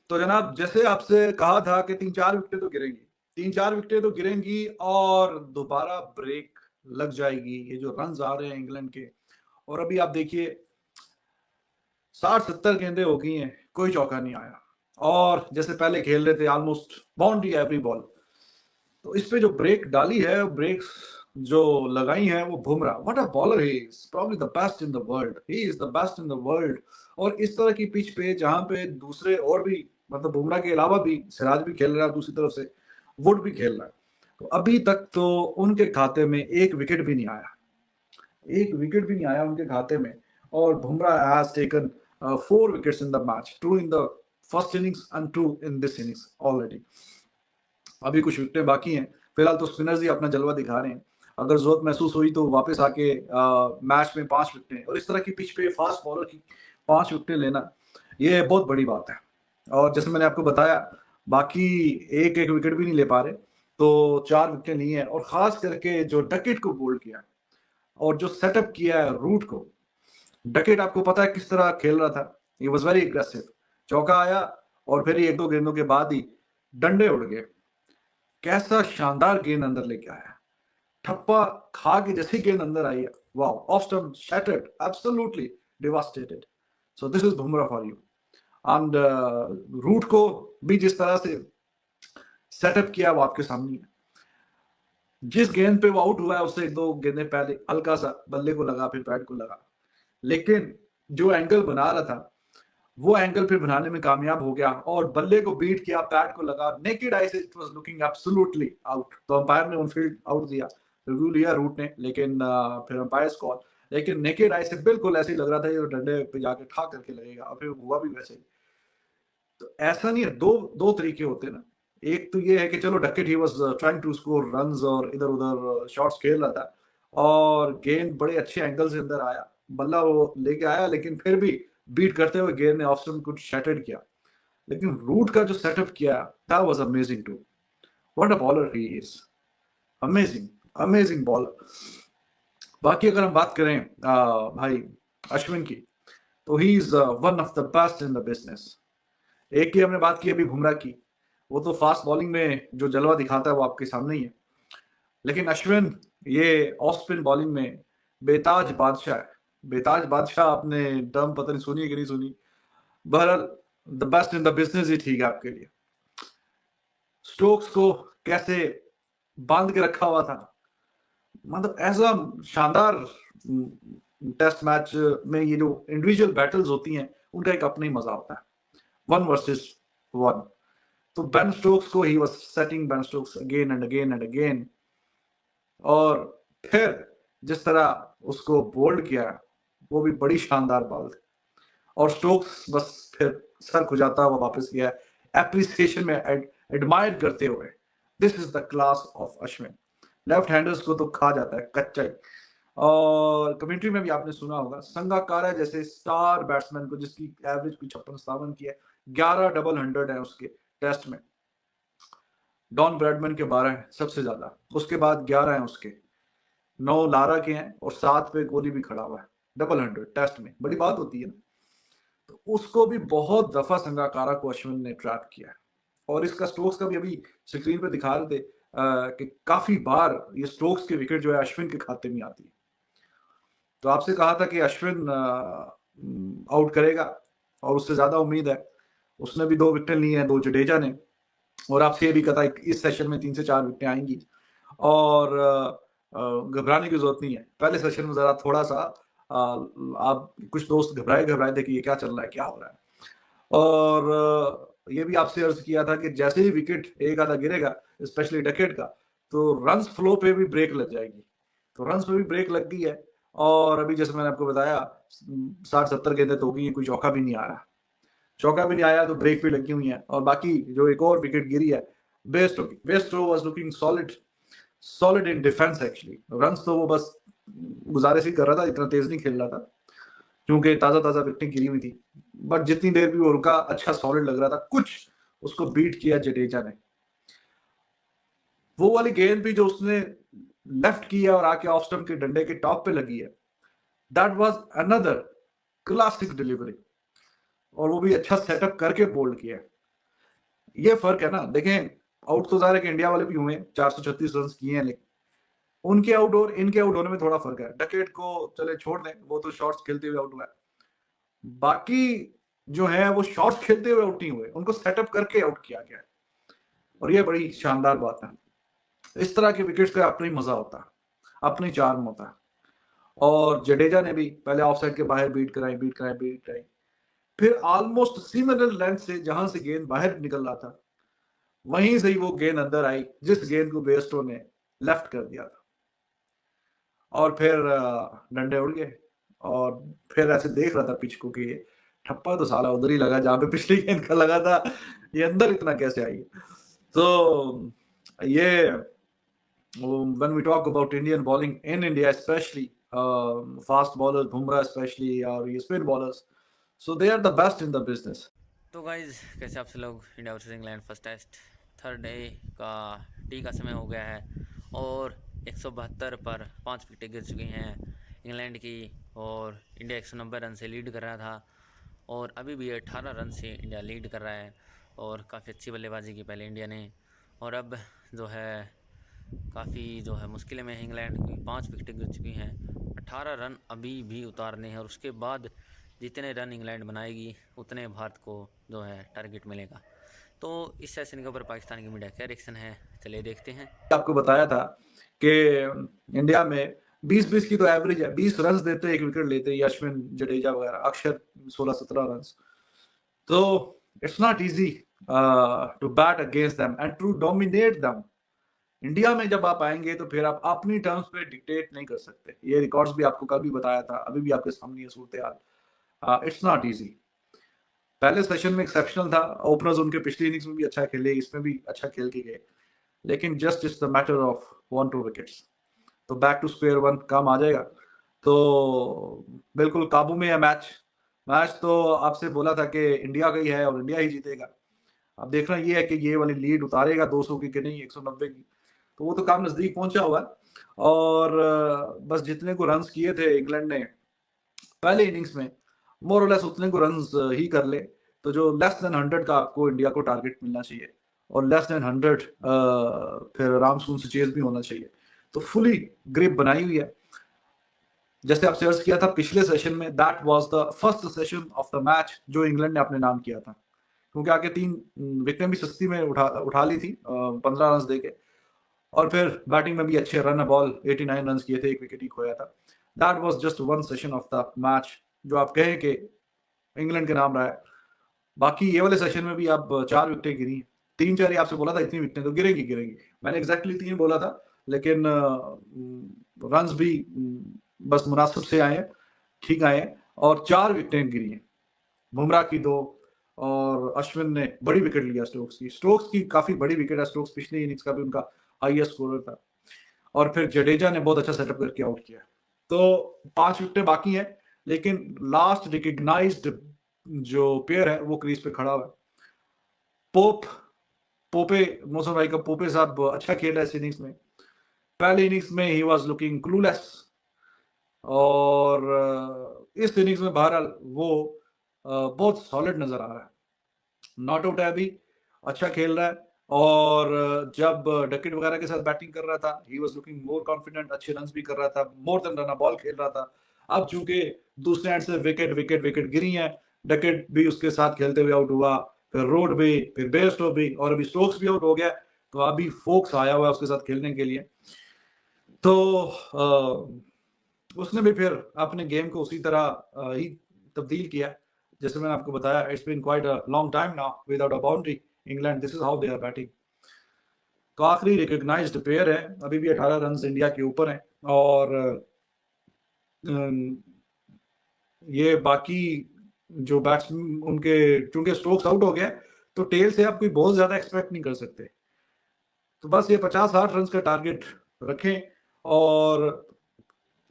तो जनाब जैसे आपसे कहा था कि 3-4 विकेटें तो गिरेंगी, 3-4 विकेटें तो गिरेंगी और दोबारा ब्रेक लग जाएगी। ये जो रन्स आ रहे हैं इंग्लैंड के, और अभी आप देखिए 60-70 गेंदें हो गई हैं, कोई चौका नहीं आया। और जैसे पहले खेल रहे थे ऑलमोस्ट बाउंड्री एवरी बॉल। तो इस पे जो ब्रेक डाली है, ब्रेक्स जो लगाई हैं वो Bumrah, what a bowler he is, probably the best in the world, he is the best in the world. और इस तरह की पिच पे जहां पे दूसरे और भी, मतलब बुमराह के अलावा भी सिराज भी खेल रहा है, दूसरी तरफ से वुड भी खेल रहा है, तो अभी तक तो उनके खाते में एक विकेट भी नहीं आया, एक विकेट भी नहीं आया उनके खाते में। और Bumrah has taken 4 wickets in the match, 2 in the first innings and 2 in this innings already. अभी कुछ विकेटें बाकी हैं, फिलहाल तो स्पिनर्स ही अपना जलवा दिखा रहे हैं। अगर जरूरत महसूस हुई तो वापस आके मैच में 5 विकेटें, और इस तरह की पिच पे फास्ट बॉलर की 5 विकेटें लेना, ये बहुत बड़ी बात है। और जैसे मैंने आपको बताया, बाकी एक एक विकेट भी नहीं ले पा रहे, तो 4 विकेटें ली हैं। और खास करके जो डकेट को बोल्ड किया और जो सेटअप किया है रूट को, डकेट आपको पता है किस तरह खेल रहा था, ही वॉज वेरी एग्रेसिव। चौका आया और फिर ही 1-2 गेंदों के बाद ही डंडे उड़ गए। कैसा शानदार गेंद अंदर लेके आया, ठप्पा खा के जैसी गेंद अंदर आई है, wow, off stump shattered, absolutely devastated. So this is Bumrah for you. And Root को भी जिस तरह से सेटअप किया वो आपके सामने है। जिस गेंद पे वो आउट हुआ है उससे 1-2 गेंदें पहले हल्का सा बल्ले को लगा, फिर पैड को लगा, लेकिन जो एंगल बना रहा था वो एंगल फिर बनाने में कामयाब हो गया और बल्ले को बीट किया, पैड को लगा, नेकेड आई से it was looking absolutely out. तो अंपायर ने ऑन फील्ड आउट दिया, रिव्यू लिया रूट ने, लेकिन फिर अंपायर कॉल, लेकिन नेकेड आई से बिल्कुल ऐसे ही लग रहा था ये डंडे पे जाके ठा करके लगेगा, और फिर हुआ भी वैसे ही। तो ऐसा नहीं है, दो दो तरीके होते हैं ना। एक तो ये है कि चलो Duckett he was trying to score runs और इधर उधर शॉट्स खेल रहा था, और गेंद बड़े अच्छे एंगल से अंदर आया, बल्ला वो लेके आया, लेकिन फिर भी बीट करते हुए गेंद ने ऑफ स्टंप को शैटर्ड किया। लेकिन रूट का जो सेटअप किया, that was amazing too, what a bowler he is, amazing, amazing bowler. बाकी अगर हम बात करें भाई अश्विन की, तो he is one of the best in the business. एक की हमने बात की अभी बुमराह की, वो तो फास्ट बॉलिंग में जो जलवा दिखाता है वो आपके सामने ही है, लेकिन अश्विन ये ऑफ स्पिन बॉलिंग में बेताज बादशाह है। बेताज बादशाह आपने टर्म पता नहीं सुनी है कि नहीं सुनी, बहरहाल the best in the business ही ठीक है आपके लिए। स्टोक्स को कैसे बांध के रखा हुआ था, मतलब ऐसा शानदार टेस्ट मैच में ये जो इंडिविजुअल बैटल्स होती हैं उनका एक अपना ही मजा होता है, 1 वर्सेस 1। तो बेन स्टोक्स को he was setting Ben Stokes again and again and again, और फिर जिस तरह उसको बोल्ड किया वो भी बड़ी शानदार बात है। और स्टोक्स बस फिर सर खुजाता हुआ वापस गया एप्रिसिएशन में, एडमायर करते हुए, this is the class of Ashwin. Left handers को तो खा जाता है कच्चा ही। और कमेंट्री में भी आपने सुना होगा, संगाकारा जैसे स्टार बैट्समैन को जिसकी एवरेज भी 56-57 की है, 11 डबल 100 है उसके टेस्ट में, डॉन ब्रैडमैन के 12 हैं सबसे ज्यादा, उसके बाद 11 हैं उसके, 9 लारा के हैं, और 7 पे कोहली भी खड़ा हुआ है, डबल 100 टेस्ट में, बड़ी बात होती है ना। तो उसको भी बहुत दफा संगाकारा को अश्विन ने ट्रैप किया है। और इसका स्टोक्स का भी अभी स्क्रीन पे दिखा रहे थे कि काफी बार ये स्टोक्स की विकेट जो है अश्विन के खाते में आती है। तो आपसे कहा था कि अश्विन आउट करेगा, और उससे ज्यादा उम्मीद है, उसने भी 2 विकेट ली हैं, 2 जडेजा ने। और आपसे ये भी कहा इस सेशन में 3 से 4 विकेटें आएंगी, और घबराने की जरूरत नहीं है। पहले सेशन में जरा थोड़ा सा आप कुछ दोस्त घबराए घबराए थे कि ये क्या चल रहा है, क्या हो रहा है। और ये भी आपसे अर्ज किया था कि जैसे ही विकेट एक आधा गिरेगा, स्पेशली डकेट का, तो रन्स फ्लो पे भी ब्रेक लग जाएगी। तो रन्स पे भी ब्रेक लग गई है, और अभी जैसे मैंने आपको बताया 60-70 गेंदें तो हो गई हैं, कोई चौका भी नहीं आ रहा, चौका भी नहीं आया तो ब्रेक भी लगी हुई है। और बाकी जो एक और विकेट गिरी है, Bairstow was looking solid, solid in defence actually. Runs तो वो बस गुजारिश ही कर रहा था, इतना तेज नहीं खेल रहा था क्योंकि ताजा ताजा विकेटें गिरी हुई थी, बट जितनी देर भी वो रुका अच्छा सॉलिड लग रहा था। कुछ उसको बीट किया जडेजा ने, वो वाली गेंद भी जो उसने लेफ्ट की है और आके ऑफ स्टंप के डंडे के टॉप पे लगी है, that was another classic delivery, और वो भी अच्छा सेटअप करके बोल्ड किया। ये फर्क है ना। देखें, आउट तो ज़ाहिर है कि इंडिया वाले भी हुए, 436 रन किए हैं, लेकिन उनके आउट और इनके आउट होने में थोड़ा फर्क है। डकेट को चले छोड़ दें, वो तो शॉट्स खेलते हुए आउट हुआ है। बाकी जो है वो शॉट्स खेलते हुए आउट नहीं हुए, उनको सेटअप करके आउट किया गया है, और ये बड़ी शानदार बात है। इस तरह के विकेट्स का अपना ही मजा होता है, अपनी चार्म होता है। और जडेजा ने भी पहले ऑफ साइड के बाहर बीट कराई, फिर ऑलमोस्ट सिमिलर लेंथ से जहां से गेंद बाहर निकल रहा था, वहीं से ही वो गेंद अंदर आई, जिस गेंद को बेस्टो ने लेफ्ट कर दिया था। और फिर डंडे उड़ गए, और फिर ऐसे देख रहा था पिच को कि ठप्पा तो साला उधर ही लगा जहां पे पिछली गेंद का लगा था, ये अंदर इतना कैसे आई। तो ये when we talk about Indian bowling in India, especially fast bowlers, Bumrah especially, or ये spin bowlers, so they are the best in the business. तो गाइज कैसे आप सब लोग, India versus England first test third day का tea का समय हो गया है और 172 पर 5 विकेटें गिर चुकी हैं इंग्लैंड की, और इंडिया 190 रन से लीड कर रहा था, और अभी भी 18 रन से इंडिया लीड कर रहा है, और काफ़ी अच्छी बल्लेबाजी की पहले इंडिया ने, और अब जो है काफ़ी जो है मुश्किल में है इंग्लैंड की। 5 विकेटें गिर चुकी हैं, 18 रन अभी भी उतारने हैं, और उसके बाद जितने रन इंग्लैंड बनाएगी उतने भारत को जो है टारगेट मिलेगा। तो इस सेशन के ऊपर पाकिस्तान की मीडिया क्या रिएक्शन है, चलिए देखते हैं। आपको बताया था कि इंडिया में 20-20 की तो एवरेज है, 20 रन देते एक विकेट लेते, अश्विन, जडेजा वगैरह, अक्षर 16-17 रन। तो it's not easy to bat against them and to dominate them. India में जब आप आएंगे तो फिर आप अपनी टर्म्स पे डिक्टेट नहीं कर सकते। ये रिकॉर्ड्स भी आपको कल भी बताया था, अभी भी आपके सामने ये सूरत हाल। It's not easy. पहले सेशन में एक्सेप्शनल था, ओपनर्स उनके पिछली इनिंग्स में भी अच्छा खेले, इसमें भी अच्छा खेल के गए, लेकिन just it's the matter of 1-2 wickets, तो बैक टू स्क्वायर वन काम आ जाएगा। तो बिल्कुल काबू में है मैच। मैच तो आपसे बोला था कि इंडिया का ही है और इंडिया ही जीतेगा। अब देखना ये है कि ये वाली लीड उतारेगा 200 की कि नहीं, 190 की, तो वो तो काम नजदीक पहुंचा हुआ है। और बस जितने को रन्स किए थे इंग्लैंड ने पहले इनिंग्स में, मोर और लेस उतने को रन्स ही कर ले, तो जो लेस देन 100 का आपको इंडिया को टारगेट मिलना चाहिए, और लेस देन 100 फिर रामसून से चेज भी होना चाहिए। तो फुली ग्रिप बनाई हुई है। जैसे आप सर्च किया था पिछले सेशन में, that was the first session of the match जो इंग्लैंड ने अपने नाम किया था, क्योंकि आगे 3 विकेटें भी सस्ती में उठा ली थी 15 रन दे के, और फिर बैटिंग में भी अच्छे रन बॉल 89 रन किए थे, एक विकेट ही खोया था। That was just one session of the match जो आप कहें कि इंग्लैंड के नाम रहा है। बाकी ये वाले सेशन में भी अब 4 विकेटें गिरी, 3-4 ही आपसे बोला था, इतनी विकेटें तो गिरेगी। मैंने एग्जैक्टली 3 बोला था, लेकिन रन भी बस मुनासिब से आए हैं, ठीक आए हैं, और 4 विकेटें गिरी हैं। बुमराह की 2, और अश्विन ने बड़ी विकेट लिया स्टोक्स की काफी बड़ी विकेट है। स्टोक्स पिछली इनिंग्स का भी उनका हाईएस्ट स्कोरर था। और फिर जडेजा ने बहुत अच्छा सेटअप करके आउट किया। तो 5 विकेटें बाकी हैं, लेकिन लास्ट रिकग्नाइज्ड जो प्लेयर है वो क्रीज पे खड़ा हुआ है, पोपे, मौसम भाई का पोपे साहब अच्छा खेला इस इनिंग्स में। पहले इनिंग्स में ही वाज लुकिंग क्लूलेस, और इस इनिंग्स में बहरहाल वो बहुत सॉलिड नजर आ रहा है। नॉट आउट है अभी, अच्छा खेल रहा है, और जब डकेट वगैरह के साथ बैटिंग कर रहा था he was looking more confident, अच्छे रन्स भी कर रहा था, मोर देन रन बॉल खेल रहा था। अब चूंकि दूसरे एंड से विकेट गिरी हैं, डकेट भी उसके साथ खेलते हुए आउट हुआ, फिर रोड भी, फिर बेस्टो भी, और अभी स्टोक्स भी आउट हो गया, तो अभी फोक्स आया हुआ है उसके साथ खेलने के लिए। तो उसने भी फिर अपने गेम को उसी तरह ही तब्दील किया, जैसे मैंने आपको बताया। It's been quite a long time now without a boundary England, this is how they are batting. तो आखिरी रिकॉग्नाइज्ड प्लेयर है, अभी भी 18 रन इंडिया के ऊपर हैं, और ये बाकी जो बैट्समैन उनके, चूंकि स्टोक्स आउट हो गया, तो टेल से आप कोई बहुत ज्यादा एक्सपेक्ट नहीं कर सकते। तो बस ये 50-60 रन का टारगेट रखें, और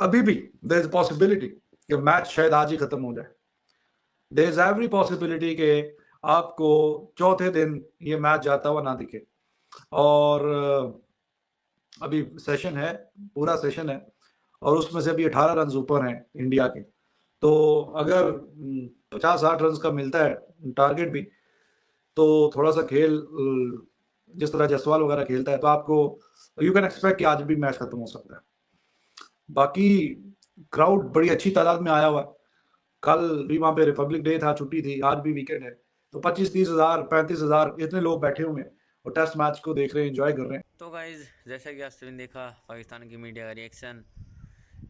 अभी भी देयर इज पॉसिबिलिटी कि मैच शायद आज ही खत्म हो जाए। देयर इज एवरी पॉसिबिलिटी कि आपको चौथे दिन ये मैच जाता हुआ ना दिखे। और अभी सेशन है, पूरा सेशन है, और उसमें से अभी 18 रन ऊपर हैं इंडिया के। तो अगर 50-60 रन का मिलता है टारगेट भी, तो थोड़ा सा खेल जिस तरह जायसवाल वगैरह खेलता है तो आपको यू कैन एक्सपेक्ट कि आज भी मैच खत्म हो सकता है। बाकी क्राउड बड़ी अच्छी तादाद में आया हुआ है। कल भी वहाँ पे रिपब्लिक डे था, छुट्टी थी, आज भी वीकेंड है, तो 25-30 हज़ार 35 हज़ार इतने लोग बैठे हुए हैं और टेस्ट मैच को देख रहे हैं, एंजॉय कर रहे हैं। तो गाइज जैसा कि आप सभी ने देखा पाकिस्तान की मीडिया का रिएक्शन,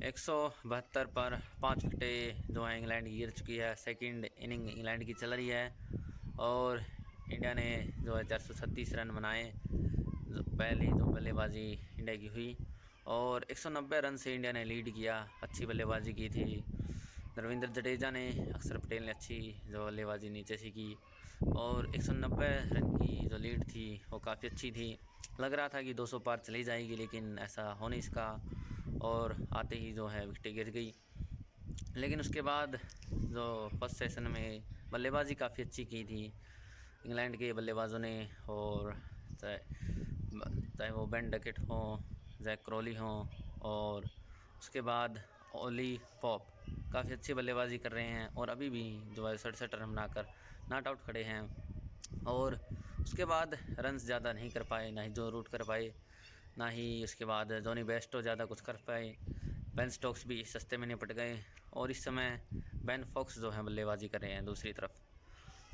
172 पर 5 विकेटें जो है इंग्लैंड की गिर चुकी है। सेकंड इनिंग इंग्लैंड की चल रही है और इंडिया ने जो है 436 रन बनाए। जो पहली जो बल्लेबाजी इंडिया की हुई और 190 रन से इंडिया ने लीड किया। अच्छी बल्लेबाजी की थी रविंद्र जडेजा ने, अक्षर पटेल ने अच्छी जो बल्लेबाजी नीचे से की और 190 रन की जो लीड थी वो काफ़ी अच्छी थी। लग रहा था कि 200 पार चली जाएगी, लेकिन ऐसा हो नहीं सका और आते ही जो है विकेटें गिर गई। लेकिन उसके बाद जो फर्स्ट सेशन में बल्लेबाजी काफ़ी अच्छी की थी इंग्लैंड के बल्लेबाजों ने, और चाहे वो बेन डकेट हो, जैक क्रॉली हो और उसके बाद ओली पॉप काफ़ी अच्छी बल्लेबाजी कर रहे हैं और अभी भी जो है 67 रन बनाकर नॉट आउट खड़े हैं। और उसके बाद रन्स ज़्यादा नहीं कर पाए, ना ही जो रूट कर पाए, ना ही उसके बाद जॉनी बेस्टो ज़्यादा कुछ कर पाए। बेन स्टोक्स भी सस्ते में निपट गए और इस समय बेन फॉक्स जो है बल्लेबाजी कर रहे हैं दूसरी तरफ।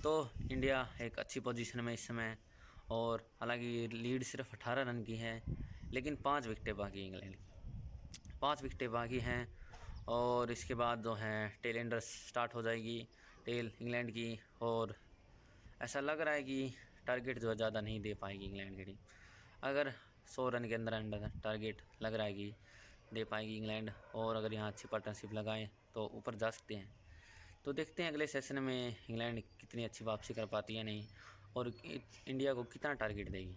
तो इंडिया एक अच्छी पोजीशन में इस समय, और हालांकि लीड सिर्फ 18 रन की है, लेकिन 5 विकेटें बाकी इंग्लैंड की, 5 विकेटें बाकी हैं। और इसके बाद जो है टेल एंडर स्टार्ट हो जाएगी, टेल इंग्लैंड की, और ऐसा लग रहा है कि टारगेट जो है ज़्यादा नहीं दे पाएगी इंग्लैंड की टीम। अगर 100 रन के अंदर अंदर टारगेट लग रहा है कि दे पाएगी इंग्लैंड, और अगर यहाँ अच्छी पार्टनरशिप लगाएं तो वीपर जा सकते हैं। तो देखते हैं अगले सेशन में इंग्लैंड कितनी अच्छी वापसी कर पाती है नहीं, और इंडिया को कितना टारगेट देगी।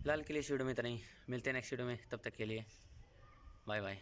फिलहाल के लिए इस वीडियो में इतना ही, मिलते हैं नेक्स्ट वीडियो में, तब तक के लिए बाय बाय।